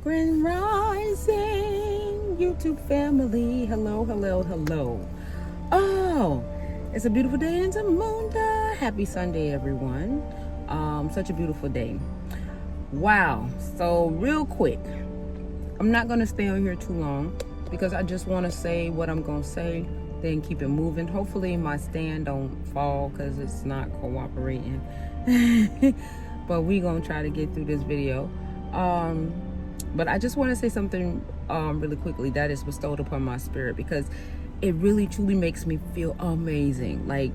Grand Rising, YouTube family. Hello, hello, hello. Oh, it's a beautiful day in Zamunda. Happy Sunday, everyone. Such a beautiful day. Wow. So real quick, I'm not going to stay on here too long because I just want to say what I'm going to say, then keep it moving. Hopefully my stand don't fall because it's not cooperating. But we're going to try to get through this video. But I just want to say something really quickly that is bestowed upon my spirit, because it really truly makes me feel amazing. Like,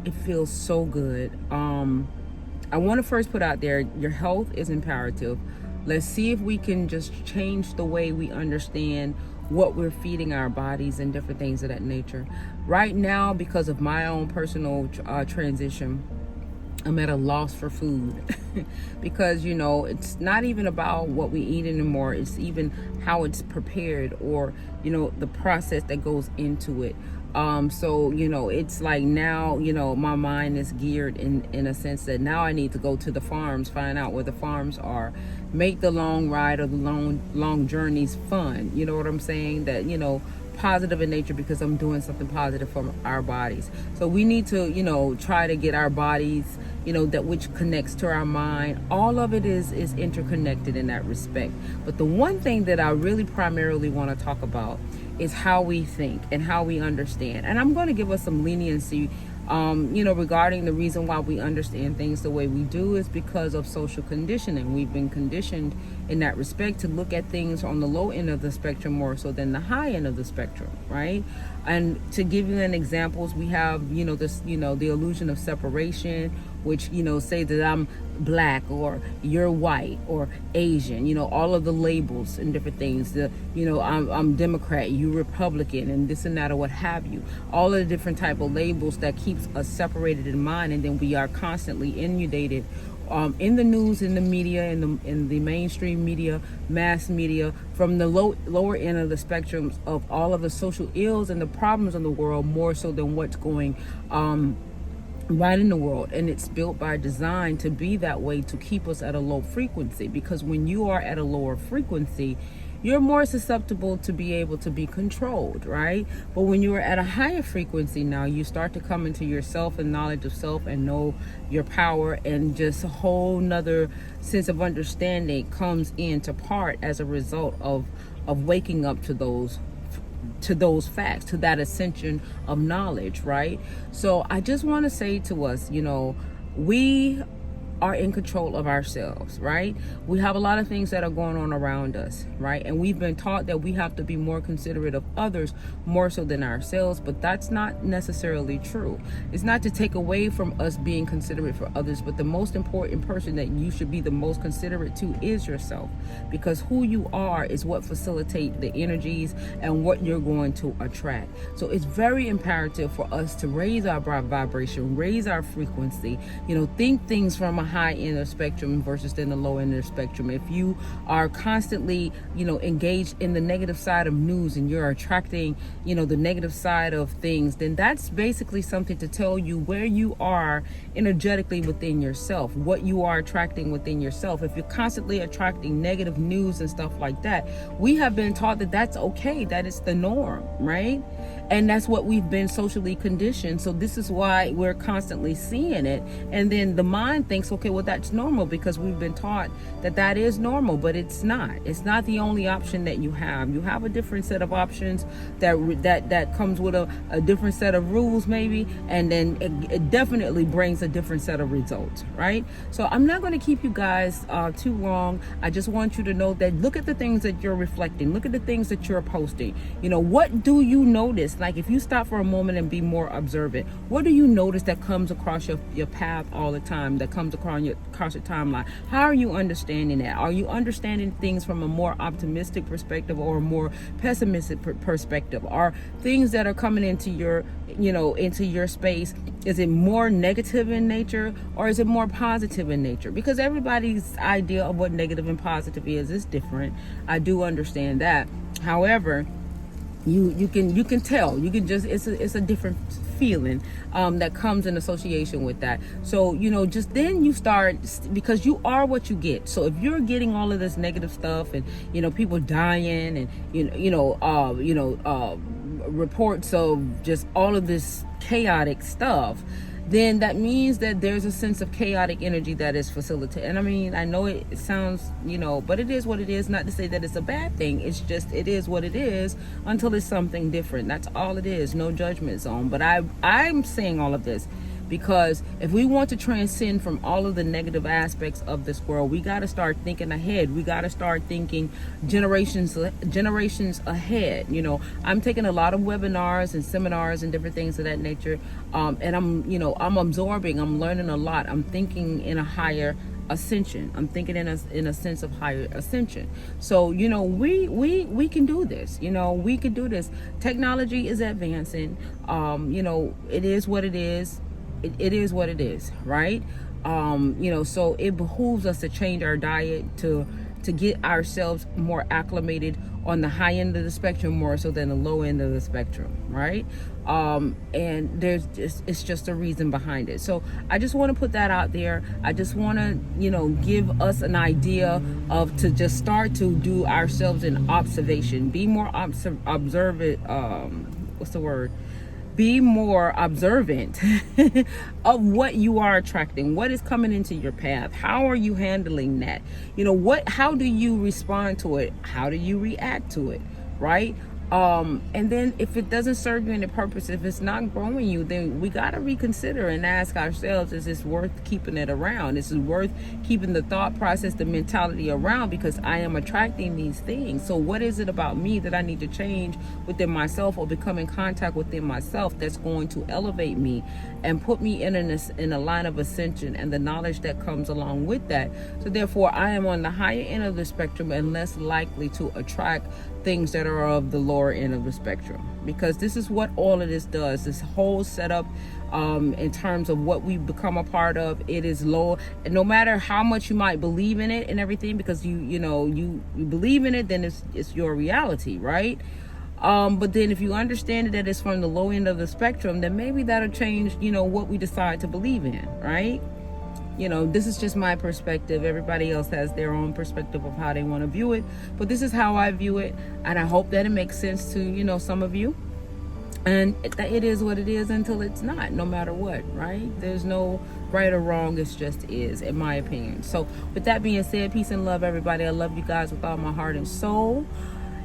it feels so good. I want to first put out there, your health is imperative. Let's see if we can just change the way we understand what we're feeding our bodies and different things of that nature. Right now, because of my own personal transition, I'm at a loss for food because, you know, it's not even about what we eat anymore. It's even how it's prepared, or, you know, the process that goes into it. So, you know, it's like now, you know, my mind is geared in a sense that now I need to go to the farms, find out where the farms are, make the long ride or the long journeys fun. You know what I'm saying? That, you know, positive in nature, because I'm doing something positive for our bodies. So we need to, you know, try to get our bodies, you know, that which connects to our mind. All of it is interconnected in that respect. But the one thing that I really primarily want to talk about is how we think and how we understand. And I'm going to give us some leniency, you know, regarding the reason why we understand things the way we do is because of social conditioning. We've been conditioned in that respect to look at things on the low end of the spectrum more so than the high end of the spectrum, right? And to give you an examples, we have, you know, this, you know, the illusion of separation, which, you know, say that I'm black or you're white or Asian, you know, all of the labels and different things. The, you know, I'm Democrat, you Republican, and this and that, or what have you. All of the different type of labels that keeps us separated in mind, and then we are constantly inundated in the news, in the media, in the mainstream media, mass media, from the lower end of the spectrum of all of the social ills and the problems in the world, more so than what's going right in the world. And it's built by design to be that way, to keep us at a low frequency, because when you are at a lower frequency, you're more susceptible to be able to be controlled, right? But when you are at a higher frequency, now you start to come into yourself and knowledge of self and know your power, and just a whole nother sense of understanding comes into part as a result of waking up to those facts, to that ascension of knowledge, right? So I just want to say to us, you know, we are in control of ourselves, right? We have a lot of things that are going on around us, right? And we've been taught that we have to be more considerate of others more so than ourselves, but that's not necessarily true. It's not to take away from us being considerate for others, but the most important person that you should be the most considerate to is yourself, because who you are is what facilitates the energies and what you're going to attract. So it's very imperative for us to raise our vibration, raise our frequency, you know, think things from a high end of spectrum versus then the low end of the spectrum. If you are constantly, you know, engaged in the negative side of news and you're attracting, you know, the negative side of things, then that's basically something to tell you where you are energetically within yourself, what you are attracting within yourself. If you're constantly attracting negative news and stuff like that, we have been taught that that's okay, that it's the norm, right? And that's what we've been socially conditioned. So this is why we're constantly seeing it. And then the mind thinks, okay, well, that's normal, because we've been taught that that is normal, but it's not. It's not the only option that you have. You have a different set of options that comes with a different set of rules, maybe. And then it definitely brings a different set of results, right? So I'm not going to keep you guys too long. I just want you to know that look at the things that you're reflecting. Look at the things that you're posting. You know, what do you notice? Like, if you stop for a moment and be more observant, what do you notice that comes across your path all the time, that comes across your timeline? How are you understanding that? Are you understanding things from a more optimistic perspective or a more pessimistic perspective? Are things that are coming into your, you know, into your space, is it more negative in nature or is it more positive in nature? Because everybody's idea of what negative and positive is different. I do understand that. However, you can tell, you can just, it's a different feeling that comes in association with that. So, you know, just then you start, because you are what you get. So if you're getting all of this negative stuff and, you know, people dying and, reports of just all of this chaotic stuff, then that means that there's a sense of chaotic energy that is facilitated. And I mean, I know it sounds, you know, but it is what it is. Not to say that it's a bad thing. It's just, it is what it is until it's something different. That's all it is. No judgment zone. But I'm saying all of this because if we want to transcend from all of the negative aspects of this world, we got to start thinking ahead. We got to start thinking generations ahead. You know, I'm taking a lot of webinars and seminars and different things of that nature, and I'm absorbing, I'm learning a lot. I'm thinking in a higher ascension. I'm thinking in a sense of higher ascension. So, you know, we can do this. You know, we can do this. Technology is advancing. You know, it is what it is. It is what it is, right? You know, so it behooves us to change our diet to get ourselves more acclimated on the high end of the spectrum more so than the low end of the spectrum, right? And it's just a reason behind it. So I just want to put that out there. I just want to, you know, give us an idea of to just start to do ourselves an observation, be more observant. What's the word? Be more observant of what you are attracting, what is coming into your path. How are you handling that? You know, how do you respond to it? How do you react to it? Right? And then if it doesn't serve you any purpose, if it's not growing you, then we got to reconsider and ask ourselves, is this worth keeping it around? Is it worth keeping the thought process, the mentality around, because I am attracting these things? So what is it about me that I need to change within myself or become in contact within myself that's going to elevate me and put me in a line of ascension and the knowledge that comes along with that? So therefore I am on the higher end of the spectrum and less likely to attract things that are of the lower end of the spectrum, because this is what all of this does. This whole setup, in terms of what we become a part of, it is low. And no matter how much you might believe in it and everything, because you believe in it, then it's your reality, right? But then if you understand that it's from the low end of the spectrum, then maybe that'll change, you know, what we decide to believe in, right? You know, this is just my perspective. Everybody else has their own perspective of how they want to view it. But this is how I view it. And I hope that it makes sense to, you know, some of you. And it is what it is until it's not, no matter what, right? There's no right or wrong. It just is, in my opinion. So with that being said, peace and love, everybody. I love you guys with all my heart and soul.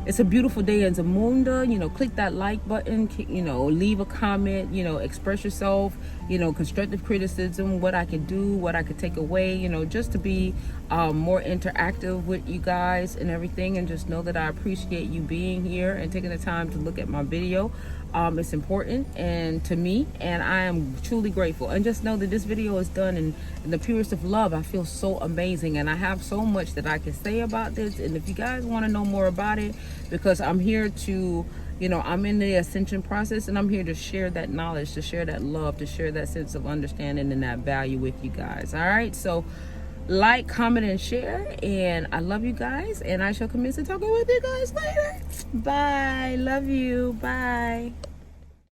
It's a beautiful day in Zamunda. You know, click that like button, you know, leave a comment, you know, express yourself, you know, constructive criticism, what I can do, what I could take away, you know, just to be more interactive with you guys and everything. And just know that I appreciate you being here and taking the time to look at my video. It's important and to me, and I am truly grateful. And just know that this video is done in the purest of love. I feel so amazing, and I have so much that I can say about this. And if you guys want to know more about it, because I'm here to, you know, I'm in the ascension process, and I'm here to share that knowledge, to share that love, to share that sense of understanding and that value with you guys. All right, so like, comment, and share, and I love you guys, and I shall commence to talking with you guys later. Bye. Love you. Bye.